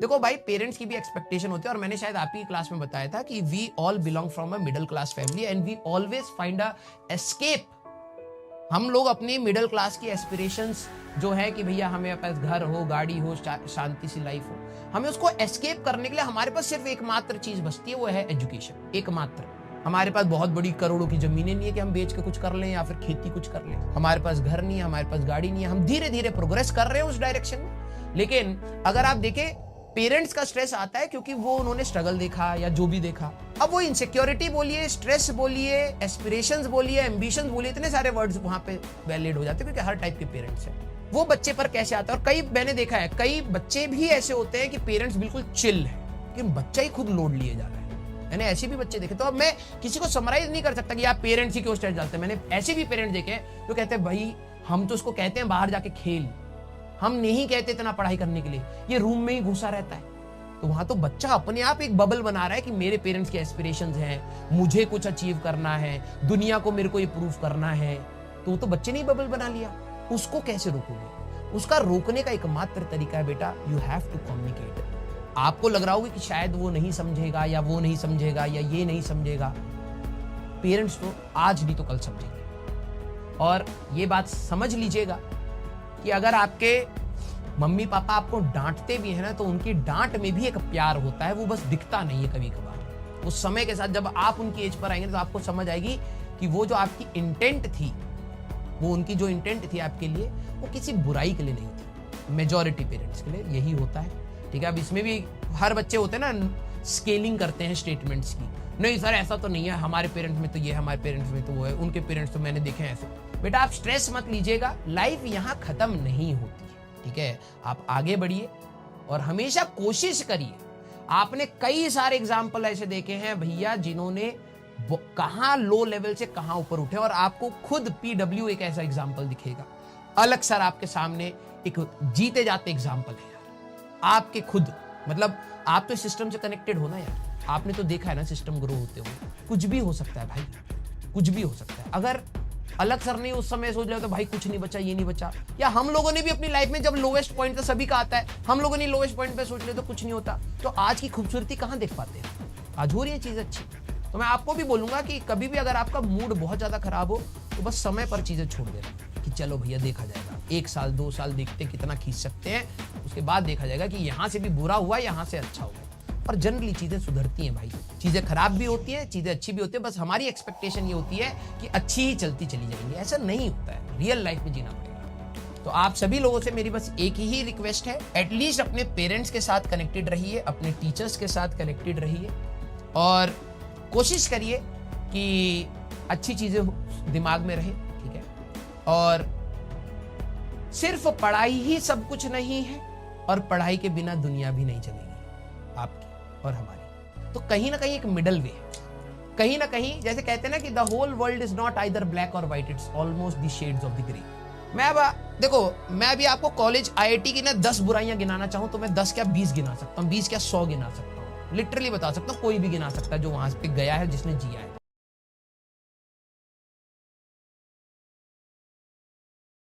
देखो भाई, पेरेंट्स की भी एक्सपेक्टेशन होती है, और मैंने शायद आप ही क्लास में बताया था कि we all belong from a middle class family and we always find a escape. हम लोग अपनी मिडिल क्लास की एस्पिरेशंस जो है कि भैया हमें पास घर हो, गाड़ी हो, शांति सी लाइफ हो, हमें उसको एस्केप करने के लिए हमारे पास सिर्फ एकमात्र चीज बचती है, वो है एजुकेशन। एकमात्र। हमारे पास बहुत बड़ी करोड़ों की जमीनें नहीं है कि हम बेच के कुछ कर लें या फिर खेती कुछ कर लें। हमारे पास घर नहीं है, हमारे पास गाड़ी नहीं है। हम धीरे धीरे प्रोग्रेस कर रहे हैं उस डायरेक्शन में। लेकिन अगर आप देखें, पेरेंट्स का स्ट्रेस आता है क्योंकि वो उन्होंने स्ट्रगल देखा या जो भी देखा। अब वो इनसिक्योरिटी बोलिए, स्ट्रेस बोलिए, एस्पिरेशंस बोलिए, एम्बिशंस बोलिए, इतने सारे वर्ड्स वहां पे वैलिड हो जाते हैं क्योंकि हर टाइप के पेरेंट्स हैं। वो बच्चे पर कैसे आता है, और कई मैंने देखा है कई बच्चे भी ऐसे होते हैं कि पेरेंट्स बिल्कुल चिल है लेकिन बच्चा ही खुद लोड लिए जा रहा है। मैंने ऐसे भी बच्चे देखे। तो अब मैं किसी को समराइज नहीं कर सकता कि आप पेरेंट्स ही क्यों स्ट्रेस डालते हैं। मैंने ऐसे भी पेरेंट्स देखे हैं जो कहते हैं भाई हम तो उसको कहते हैं बाहर जाके खेल, हम नहीं कहते इतना पढ़ाई करने के लिए, ये रूम में ही घुसा रहता है। तो वहां तो बच्चा अपने आप एक बबल बना रहा है कि मेरे पेरेंट्स के एस्पिरेशंस हैं, मुझे कुछ अचीव करना है, दुनिया को मेरे को ये प्रूव करना है। तो वो तो बच्चे ने ही बबल बना लिया। उसको कैसे रोकोगे? उसका रोकने का एकमात्र तरीका है बेटा, यू हैव टू कम्युनिकेट। आपको लग रहा होगा कि शायद वो नहीं समझेगा या वो नहीं समझेगा या ये नहीं समझेगा। पेरेंट्स तो आज नहीं तो कल समझेंगे। और ये बात समझ लीजिएगा कि अगर आपके मम्मी पापा आपको डांटते भी है ना, तो उनकी डांट में भी एक प्यार होता है, वो बस दिखता नहीं है कभी कभार। उस समय के साथ जब आप उनकी एज पर आएंगे तो आपको समझ आएगी कि वो जो आपकी इंटेंट थी, वो उनकी जो इंटेंट थी आपके लिए, वो किसी बुराई के लिए नहीं थी। मेजॉरिटी पेरेंट्स के लिए यही होता है। ठीक है, अब इसमें भी हर बच्चे होते हैं ना, स्केलिंग करते हैं स्टेटमेंट्स की। नहीं सर ऐसा तो नहीं है, हमारे पेरेंट्स में तो ये, हमारे पेरेंट्स में तो वो है, उनके पेरेंट्स तो मैंने देखे हैं ऐसे। बेटा आप स्ट्रेस मत लीजिएगा, लाइफ यहाँ खत्म नहीं होती है। ठीक है, आप आगे बढ़िए और हमेशा कोशिश करिए। आपने कई सारे एग्जाम्पल ऐसे देखे हैं भैया जिन्होंने कहां लो लेवल से कहां ऊपर उठे, और आपको खुद PW एक ऐसा एग्जाम्पल दिखेगा। अलग सर आपके सामने एक जीते जाते एग्जाम्पल है यार, आपके खुद, मतलब आप तो सिस्टम से कनेक्टेड हो ना यार, आपने तो देखा है ना सिस्टम ग्रो होते हुए। कुछ भी हो सकता है भाई, कुछ भी हो सकता है। अगर अलग सर ने उस समय सोच लिया तो भाई कुछ नहीं बचा, ये नहीं बचा, या हम लोगों ने भी अपनी लाइफ में जब लोवेस्ट पॉइंट तो सभी का आता है, हम लोगों ने लोवेस्ट पॉइंट पे सोच लिया तो कुछ नहीं होता, तो आज की खूबसूरती कहां देख पाते हैं? आज हो रही है चीज अच्छी। तो मैं आपको भी बोलूंगा कि कभी भी अगर आपका मूड बहुत ज्यादा खराब हो तो बस समय पर चीजें छोड़ देना कि चलो भैया देखा जाएगा, 1 साल 2 साल देखते कितना खींच सकते हैं, उसके बाद देखा जाएगा कि यहां से भी बुरा हुआ, यहां से अच्छा हुआ। और जनरली चीजें सुधरती हैं भाई, चीजें खराब भी होती हैं, चीजें अच्छी भी होती है, बस हमारी एक्सपेक्टेशन ये होती है कि अच्छी ही चलती चली जाएंगी। ऐसा नहीं होता है, रियल लाइफ में जीना पड़ेगा। तो आप सभी लोगों से मेरी बस एक ही रिक्वेस्ट है, एटलीस्ट अपने पेरेंट्स के साथ कनेक्टेड रहिए, अपने टीचर्स के साथ कनेक्टेड रहिए, और कोशिश करिए कि अच्छी चीजें दिमाग में रहे। ठीक है, और सिर्फ पढ़ाई ही सब कुछ नहीं है, और पढ़ाई के बिना दुनिया भी नहीं चलेगी आपकी और हमारी। तो कहीं ना कहीं एक मिडल वे है, कहीं ना कहीं जैसे कहते हैं ना कि the whole world is not either black और white, it's almost the shades of the grey. मैं अब देखो, मैं अभी आपको कॉलेज IIT की ना 10 बुराइयां गिनाना चाहूं तो मैं 10 क्या 20 गिना सकता हूं, 20 क्या 100 गिना सकता हूं, लिटरली बता सकता हूं, कोई भी गिना सकता है जो वहां पे गया है, जिसने जिया है।